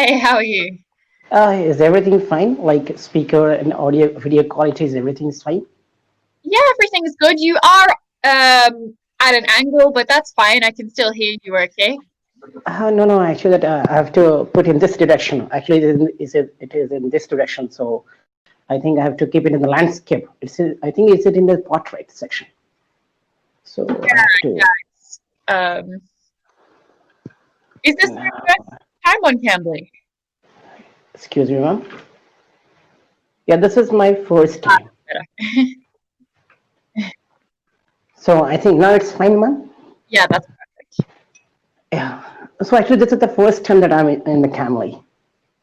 Hey, how are you? Is everything fine? Like speaker and audio, video quality, is everything is fine? Yeah, everything is good. You are at an angle, but that's fine. I can still hear you okay. No, actually, that I have to put in this direction. Actually, it is in this direction. So I think I have to keep it in the landscape. I think it's in the portrait section. So I have to. Um, is this your Uh, first time on Cambly? excuse me, ma'am. Yeah, this is my first Ah, time. better. So I think now it's fine, ma'am. Yeah, that's perfect. Yeah. So actually, this is the first time that I'm in the Camry.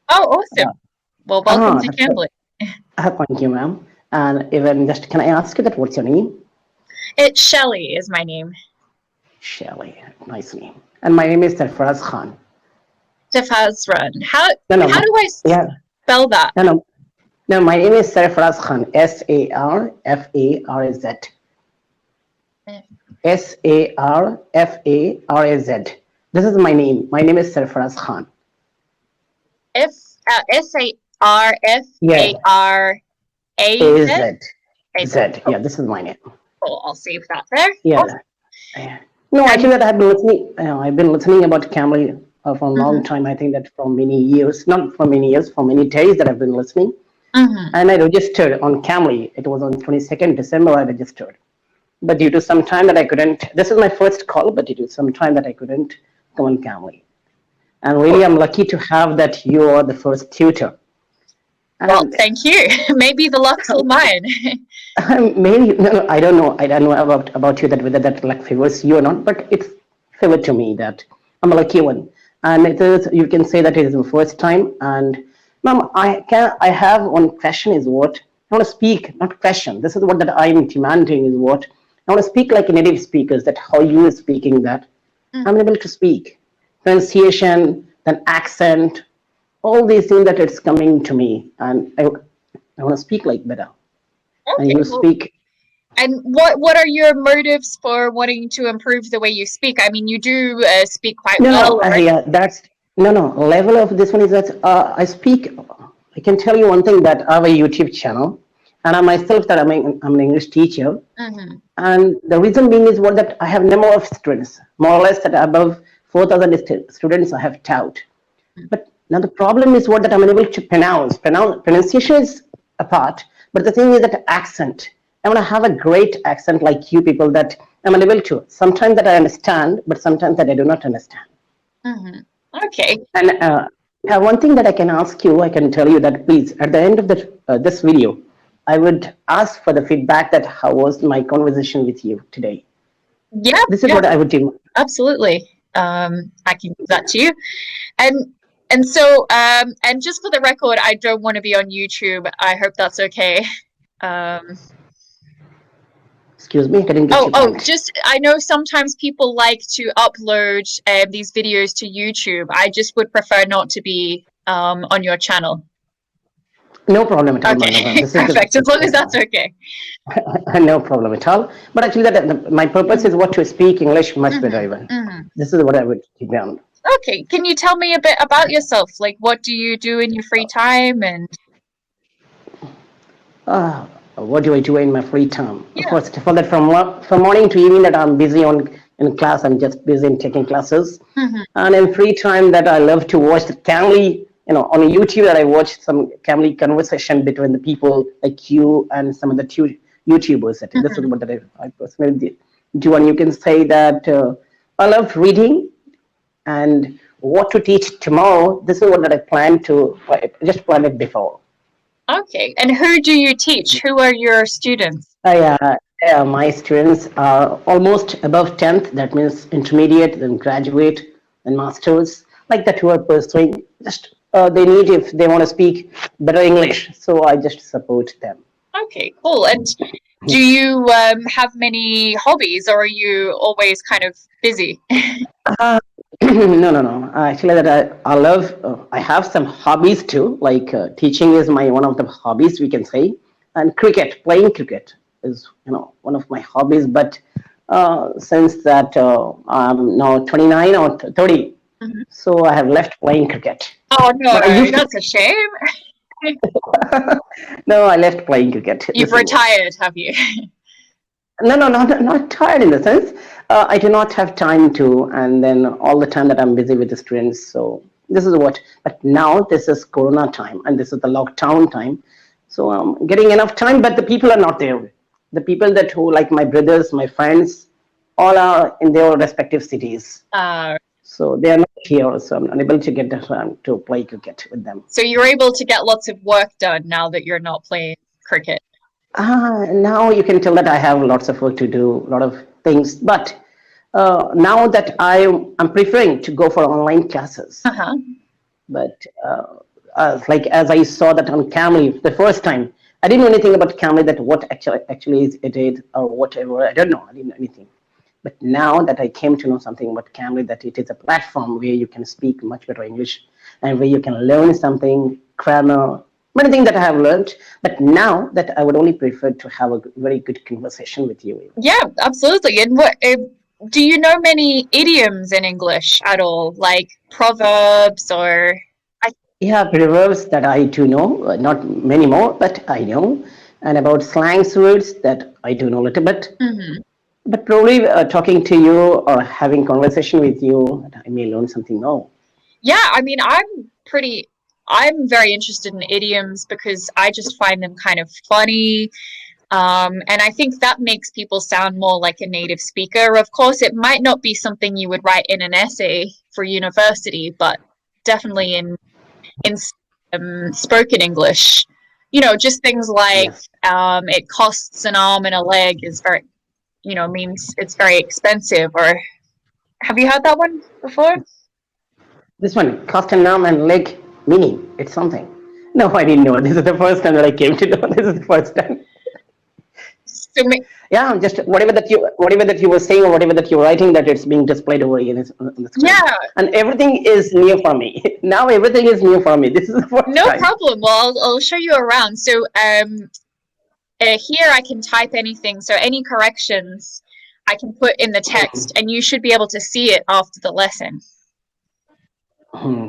Oh, awesome. Well, welcome to That's Cambly. thank you, ma'am. And even just, can I ask you that what's your name? It's Shelley is my name. Shelley, nice name. And my name is Sarfaraz Khan. Tafaz Run. How No, no, how do I yeah, spell that? no, no, no. My name is Sarfaraz Khan. Sarfaraz. Sarfaraz. This is my name. My name is Sarfaraz Khan. F Yeah, SARFARAZ. AZ. AZ. Z. Oh, Yeah, this is my name. cool. I'll save that there. Yeah. Awesome. Yeah. No, actually, And that I've been listening. I've been listening about Camry for a long mhm, time. I think that for many years, not for many years, for many days that I've been listening. mhm. And I registered on Camry. It was on 22nd December I registered. But due to some time that I couldn't, this is my first call, but due to some time that I couldn't come on Camry. And really, I'm lucky to have that you are the first tutor. Well, And thank you. Maybe the luck's all mine. maybe, no, I don't know about you that whether that luck favors you or not, but it's favored to me that I'm a lucky one. And it is, you can say that it is the first time. And ma'am, I have one question is what I want to speak, not question. This is what that I'm demanding is what I want to speak like native speakers. That how you are speaking that I'm able to speak pronunciation, then accent, all these things that it's coming to me, and I want to speak like better. And Okay, you well, speak. and what are your motives for wanting to improve the way you speak? I mean, you do speak quite No, well no, already. yeah, that's no. Level of this one is that I speak. I can tell you one thing that I have a YouTube channel, and I myself that I'm an English teacher, Hmm. and the reason being is what that I have number of students, more or less that above 4,000 students I have taught. But now the problem is what that I'm unable to pronounce. Pronunciation is a part, but the thing is that accent. I want to have a great accent like you people that I'm unable to. Sometimes that I understand, but sometimes that I do not understand. Hmm. Okay. And one thing that I can ask you, I can tell you that please, at the end of this video, I would ask for the feedback that how was my conversation with you today. Yeah, This is yeah, what I would do. absolutely. I can give that to you. And and so and just for the record, I don't want to be on YouTube. I hope that's okay. Um, Excuse me, I didn't get oh, your oh, point. just I know sometimes people like to upload these videos to YouTube. I just would prefer not to be on your channel. No problem at all, Mandava. Okay, This is perfect. As long as the that's okay. no problem at all. But actually, my purpose is what to speak English much better Hmm. even. Hmm. This is what I would keep down. Okay, can you tell me a bit about yourself? Like, what do you do in your free time? And Uh, what do I do in my free time? yeah. First of all, that from morning to evening that I'm busy on in class, I'm just busy in taking classes. Hmm. And in free time that I love to watch the family, on YouTube that I watch some family conversation between the people like you and some of the YouTubers. This is Hmm. what that I personally do. And you can say that I love reading and what to teach tomorrow. This is what that I just planned it before. Okay, and who do you teach? Who are your students? My students are almost above 10th, that means intermediate, then graduate, then masters, like that who are pursuing. Just they need if they want to speak better English, so I just support them. Okay, cool. And do you have many hobbies, or are you always kind of busy? Uh, no. Actually, that I love. I have some hobbies too. Like teaching is my one of the hobbies we can say, and cricket, playing cricket is one of my hobbies. But since that I'm now 29 or 30, Mhm. so I have left playing cricket. Oh no, But I used to. that's a shame. No, I left playing cricket. You've This is what. retired, have you? No, no, not tired in the sense. I do not have time to, and then all the time that I'm busy with the students. So this is what. But now this is Corona time, and this is the lockdown time. So I'm getting enough time, but the people are not there. The people that who like my brothers, my friends, all are in their respective cities. Uh, So they are not here. So I'm unable to get the time to play cricket with them. so you're able to get lots of work done now that you're not playing cricket. Now you can tell that I have lots of work to do, a lot of things. But now that I'm preferring to go for online classes. Uh-huh. But like as I saw that on Camly the first time, I didn't know anything about Camly, that what actually is it is or whatever. I don't know. I didn't know anything. But now that I came to know something about Camly, that it is a platform where you can speak much better English and where you can learn something, grammar, many things that I have learned. But now that I would only prefer to have a very good conversation with you. Yeah, absolutely. And what do you know many idioms in English at all, like proverbs or? Yeah, proverbs that I do know, not many more, but I know. And about slangs words that I do know a little bit. Mhm. But probably talking to you or having conversation with you, I may learn something more. Yeah, I mean, I'm very interested in idioms because I just find them kind of funny. And I think that makes people sound more like a native speaker. Of course, it might not be something you would write in an essay for university, but definitely in spoken English. You know, just things like Yes. it costs an arm and a leg is very, means it's very expensive. Or have you heard that one before? This one, cost and arm and leg meaning. It's something. No, I didn't know. This is the first time that I came to know. This is the first time. So, Yeah, just whatever that you were saying or whatever that you're writing, that it's being displayed over here on the screen, yeah, and everything is new for me. Now everything is new for me. This is the first no time. problem. Well, I'll show you around. So, here I can type anything. So, any corrections I can put in the text, and you should be able to see it after the lesson.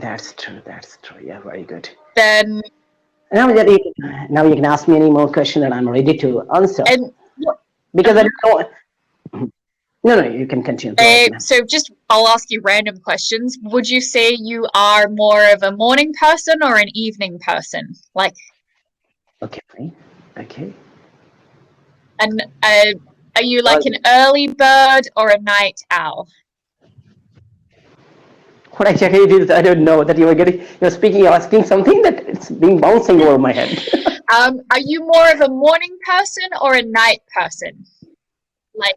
That's true. That's true. Yeah, very good. Then, Now you can ask me any more question and I'm ready to answer and because I don't know. No, no, you can continue. Go ahead, man. so just I'll ask you random questions. Would you say you are more of a morning person or an evening person? Like, Okay, fine. Okay. an are you like Well, an early bird or a night owl? what exactly it is, I don't know. That you were getting, you're speaking, you're asking something that it's being bouncing over my head. Are you more of a morning person or a night person? Like,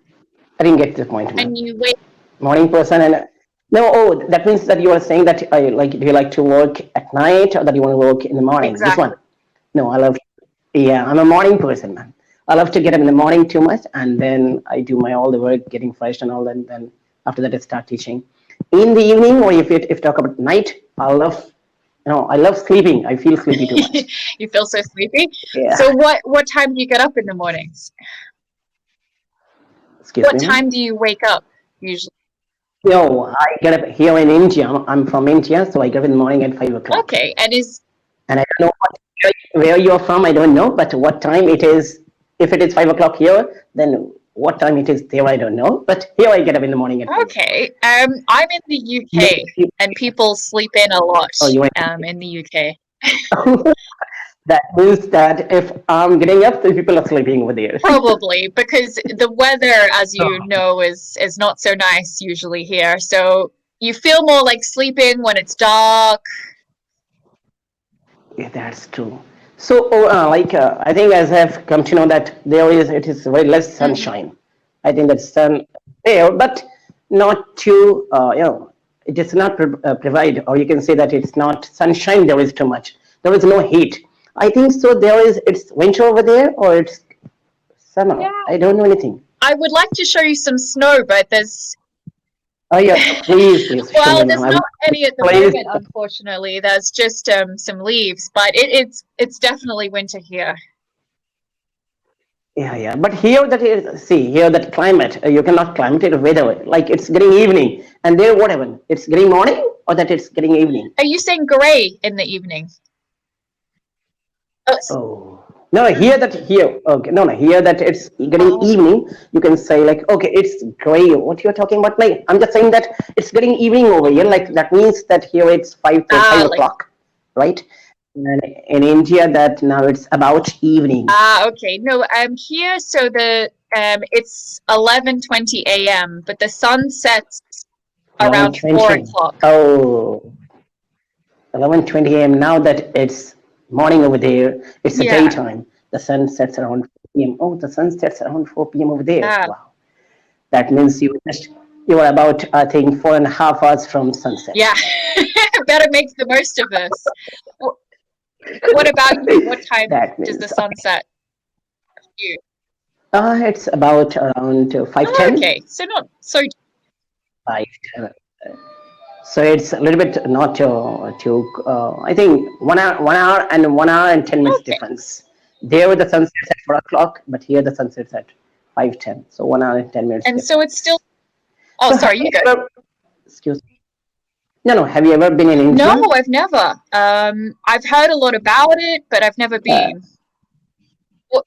I didn't get the point, man. when you wake, Morning person and no. Oh, that means that you are saying that I like. Do you like to work at night or that you want to work in the morning? This one. exactly. No, I love. Yeah, I'm a morning person, man. I love to get up in the morning too much, and then I do my all the work, getting fresh and all that. And then after that, I start teaching. In the evening, or if talk about night, I love. I love sleeping. I feel sleepy too much. You feel so sleepy. Yeah. So what time do you get up in the mornings? Excuse What me, man. time do you wake up usually? No, I get up here in India. I'm from India, so I get up in the morning at 5 o'clock. Okay, and is And I don't know where you're from. I don't know, but what time it is. If it is 5 o'clock here, then what time it is there, I don't know. But here I get up in the morning at 5 o'clock. okay. I'm in the UK, and people sleep in a lot. Oh, you In the UK. that means that if I'm getting up, the people are sleeping over there. Probably because the weather, as you know, is not so nice usually here. So you feel more like sleeping when it's dark. Yeah, that's true. So, I think as I've come to know that it is very less Mhm. sunshine. I think that sun there, but not too, it does not provide, or you can say that it's not sunshine. There is too much. There is no heat. I think so. It's winter over there, or it's summer. Yeah. I don't know anything. I would like to show you some snow, but there's Oh yeah, please show me, well, ma'am. there's I would not any at the please. moment, unfortunately. There's just some leaves, but it's definitely winter here. Yeah, yeah. But here that is, see, here that climate, you cannot climate it weather. Like it's getting evening, and there whatever, it's getting morning or that it's getting evening. Are you saying gray in the evening? Oh, Oh. No, here that here. Okay, no, no. Here that it's getting oh, evening. You can say like, okay, it's gray. What you're talking about? Like, I'm just saying that it's getting evening over here. Like that means that here it's five like o'clock, right? And in India, that now it's about evening. okay. No, I'm here. So the it's 11:20 a.m., but the sun sets Eleven around four twenty. o'clock. Oh, 11:20 a.m. Now that it's morning over there, it's a Yeah. daytime. The sun sets around 4 p.m. Oh, the sun sets around 4 p.m. over there. Yeah. Wow. That means you are about, I think, 4.5 hours from sunset. Yeah. Better make the most of this. What about you? What time That does the means sun set for you? it's about around five Oh, ten. okay. So not so. 5:10. So it's a little bit not too. I think 1 hour, 1 hour, and 1 hour and 10 minutes Okay. difference. There the sun sets at 4 o'clock, but here the sun sets at 5:10. So 1 hour and 10 minutes And so it's difference. still. Oh, So have sorry. you You go. ever? Excuse me. No, no. Have you ever been in No, India? I've never. I've heard a lot about it, but I've never Uh, been. Well,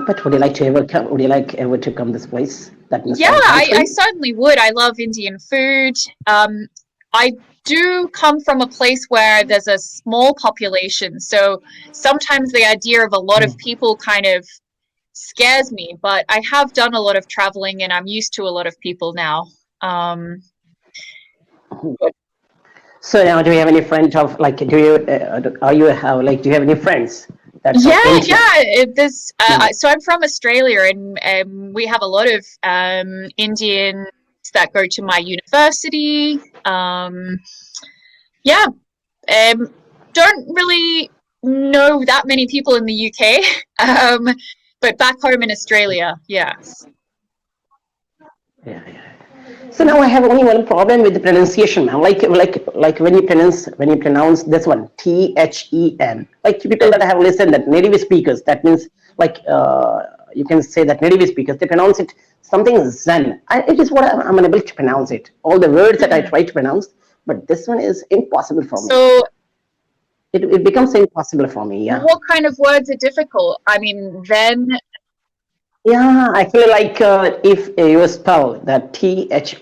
but would you like to ever come? Would you like ever to come this place? That means yeah, our I country. certainly would. I love Indian food. I do come from a place where there's a small population, so sometimes the idea of a lot of people kind of scares me, but I have done a lot of traveling and I'm used to a lot of people now. Um, So now, do you have any friends of like? Do you are you have like? Do you have any friends that's of India? yeah. This. No. So I'm from Australia, and we have a lot of Indians that go to my university. Yeah. Um, don't really know that many people in the UK, but back home in Australia, yes. Yeah, yeah. So now I have only one problem with the pronunciation, man. Like when you pronounce this one THEN. Like people that I have listened that native speakers. That means like you can say that native speakers they pronounce it something Zen. It is what I'm unable to pronounce it. All the words that I Mhm. try to pronounce, but this one is impossible for me. So, It becomes impossible for me. Yeah. what kind of words are difficult? I mean, then, Yeah, I feel like if you spell that THOUGHT,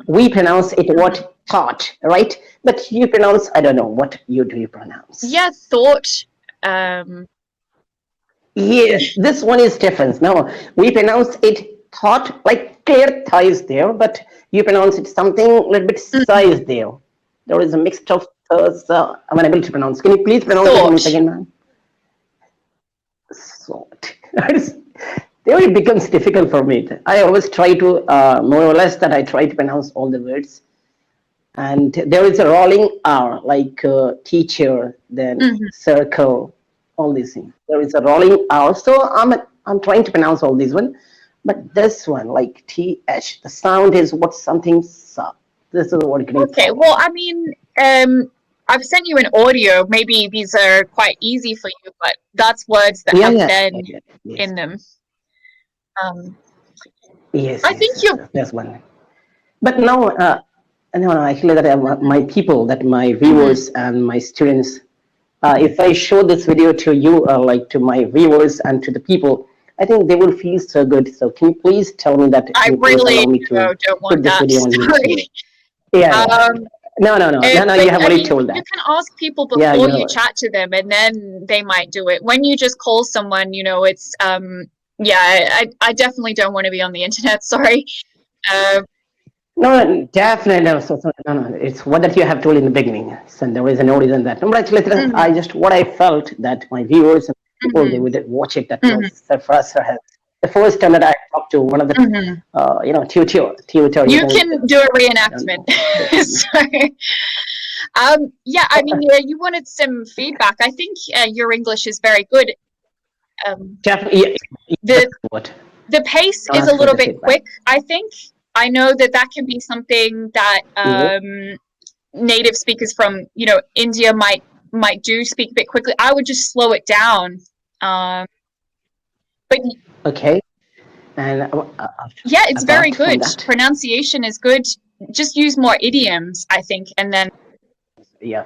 we pronounce it what thought, right? But you pronounce, I don't know, what you do you pronounce? yeah, thought. Um, Yes, this one is different. No, we pronounce it thought, like clear thighs there, but you pronounce it something a little bit mhm. size there. There is a mix of I'm unable to pronounce. Can you please pronounce it once Thought. again, ma'am? So there it becomes difficult for me. I always try to more or less that I try to pronounce all the words. And there is a rolling R like teacher, then Mhm. circle, all these things. There is a rolling R, so I'm trying to pronounce all these one, but this one like TH, the sound is what something sa. This is what getting Okay, problem. well, I mean, I've sent you an audio. Maybe these are quite easy for you, but that's words that Yeah, have yeah, then yeah, yeah. Yes, in them. Um, yes, I yes, think yes. you. That's one. But now, no, no, actually, that Mhm. my people, that my Mhm. viewers and my students, if I show this video to you, like to my viewers and to the people, I think they will feel so good. So can you please tell me that? I Can you please allow really me to don't put want this that. video on YouTube? Sorry. Yeah, yeah. Um, No, no, no, no, no. but You have I already mean, told you that. can ask people Yeah, before you you have. chat to them, and then they might do it. When you just call someone, it's yeah, I definitely don't want to be on the internet. Sorry. Um, No, no, definitely. No, no, no. It's what that you have told in the beginning. So there is no reason that. No, but actually, I mhm, just what I felt that my viewers and people they mhm, would watch it. That mhm, was the first the first time that I talked to one of the mhm. tutor. You You can can do a I don't reenactment. know. Sorry. Yeah, I mean, yeah, you wanted some feedback. I think your English is very good. Um, Definitely, yeah, that's the what the pace I'll is a ask for little the bit feedback. quick, I think. I know that that can be something that Yeah. native speakers from, India might do speak a bit quickly. I would just slow it down. But Okay. And yeah, it's very apart from good. that, Pronunciation is good. Just use more idioms, I think, and then yeah.